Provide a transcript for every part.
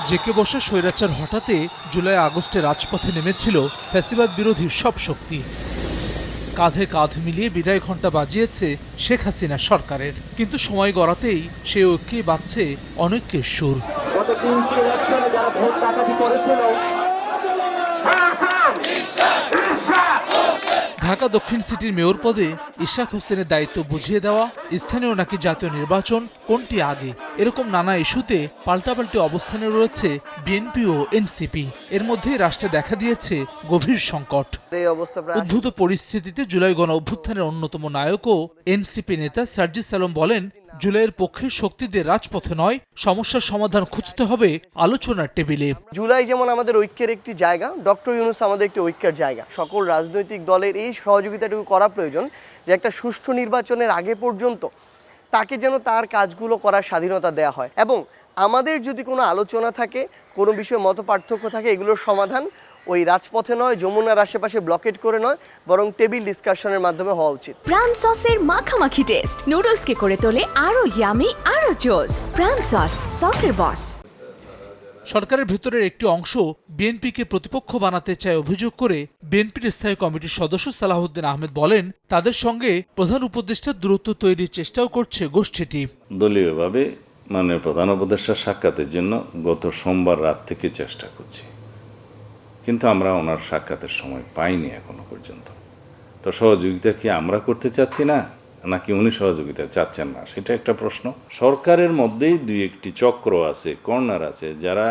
JK বসা স্বৈরাচার হঠাতে জুলাই আগস্টে রাজপথে নেমেছিল ফ্যাসিবাদ বিরোধী সব শক্তি। কাঁধে কাঁধ মিলিয়ে বিদায় ঘণ্টা বাজিয়েছে শেখ হাসিনা সরকারের, কিন্তু সময় গড়াতেই সে ঐক্যে বাজছে অনৈক্যের সুর। ঢাকা দক্ষিণ সিটির মেয়র পদে ইশরাক হোসেনের দায়িত্ব বুঝিয়ে দেওয়া, স্থানীয় নাকি জাতীয় নির্বাচন, কোনটি আগে, এরকম নানা ইস্যুতে পাল্টাপাল্টি অবস্থানে রয়েছে বিএনপি ও এনসিপি। এর মধ্যেই রাষ্ট্রে দেখা দিয়েছে গভীর সংকট। উদ্ভূত পরিস্থিতিতে জুলাই গণ অভ্যুত্থানের অন্যতম নায়কও এনসিপি নেতা সার্জিস আলম বলেন, জুলাইয়ের পক্ষে শক্তিদের রাজপথে নয়, সমস্যার সমাধান খুঁজতে হবে আলোচনার টেবিলে। জুলাই যেমন আমাদের ঐক্যের একটি জায়গা, ডক্টর ইউনূস আমাদের একটি ঐক্যের জায়গা। সকল রাজনৈতিক দলের এই সহযোগিতাটুকু করা প্রয়োজন যে একটা সুষ্ঠু নির্বাচনের আগে পর্যন্ত তাকে যেন তার কাজগুলো করার স্বাধীনতা দেওয়া হয়, এবং আমাদের যদি কোনো আলোচনা থাকে, কোনো বিষয়ে মত পার্থক্য থাকে, এগুলোর সমাধান ওই রাজপথে নয়, যমুনার আশেপাশে ব্লকেট করে নয়, বরং টেবিল ডিসকাশনের মাধ্যমে হওয়া উচিত। প্রাণ সসের মাখামাখি টেস্ট নুডলসকে করে তোলে আরো ইয়ামি, আরো জোস। প্রাণ সস, সসের বস। সরকারের ভেতরের একটি অংশ বিএনপিকে প্রতিপক্ষ বানাতে চায় অভিযোগ করে বিএনপির স্থায়ী কমিটির সদস্য সালাহউদ্দিন আহমেদ বলেন, তাদের সঙ্গে প্রধান উপদেষ্টার দূরত্ব তৈরির চেষ্টাও করছে গোষ্ঠীটি। দলীয়ভাবে প্রধান উপদেষ্টার সাক্ষাতের জন্য গত সোমবার রাত থেকে চেষ্টা করছি, কিন্তু আমরা ওনার সাক্ষাতের সময় পাইনি এখনো পর্যন্ত। তো সহযোগিতা কি আমরা করতে চাচ্ছি না, নাকি উনি সহযোগিতা চাচ্ছেন না, সেটা একটা প্রশ্ন। সরকারের মধ্যেই দুই একটি চক্র আছে, কর্নার আছে, যারা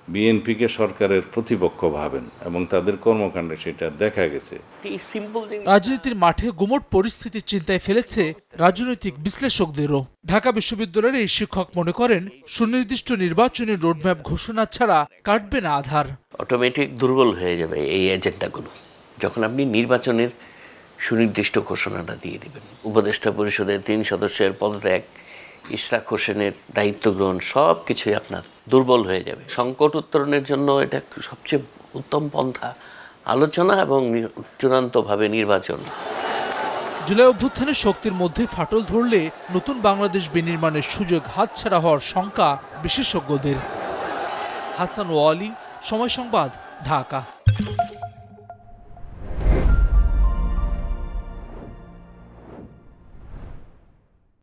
বিএনপিকে সরকারের প্রতিপক্ষ ভাবেন এবং তাদের কর্মকাণ্ডে সেটা দেখা গেছে। রাজনীতির মাঠে গুমট পরিস্থিতির চিন্তায় ফেলেছে রাজনৈতিক বিশ্লেষকদেরও। ঢাকা বিশ্ববিদ্যালয়ের এই শিক্ষক মনে করেন, সুনির্দিষ্ট নির্বাচনী রোডম্যাপ ঘোষণা ছাড়া কাটবে না আধার। অটোমেটিক দুর্বল হয়ে যাবে এই এজেন্ডাগুলো যখন আপনি নির্বাচনের সুনির্দিষ্ট ঘোষণাটা দিয়ে দেবেন। উপদেষ্টা পরিষদের 3 সদস্যের পদত্যাগ, ইশরাক হোসেনের দায়িত্ব গ্রহণ, সব কিছুই আপনার দুর্বল হয়ে যাবে। সংকট উত্তরণের জন্য এটা সবচেয়ে উত্তম পন্থা আলোচনা এবং চূড়ান্তভাবে নির্বাচন। জুলাই অভ্যুত্থানের শক্তির মধ্যে ফাটল ধরলে নতুন বাংলাদেশ বিনির্মাণের সুযোগ হাতছাড়া হওয়ার শঙ্কা বিশেষজ্ঞদের। হাসান ওয়ালি, সময় সংবাদ, ঢাকা।